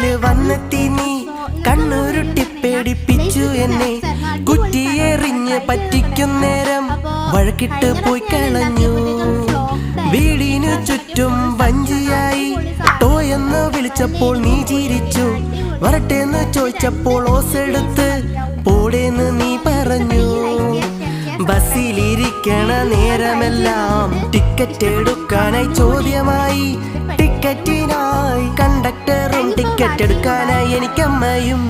മുന്നില് വന്നെത്തി നീ കണ്ണുരുട്ടി പേടിപ്പിച്ചു എന്നെ കുറ്റിയെറിഞ്ഞ് പറ്റിക്കും നേരം വഴക്കിട്ട് പോയി കളഞ്ഞു വീടിനു ചുറ്റും വഞ്ചിയായി ടോയെന്ന് വിളിച്ചപ്പോൾ നീ ചിരിച്ചു വരട്ടെന്ന് ചോദിച്ചപ്പോൾ ഓസെടുത്ത് പോടേന്ന് നീ പറഞ്ഞു ബസ്സിലിരിക്കണ നേരമെല്ലാം ടിക്കറ്റ് എടുക്കാനായി ചോദ്യമായി ടിക്കറ്റിനായി കണ്ടക്ടറും ടിക്കറ്റ് എടുക്കാനായി എനിക്കമ്മയും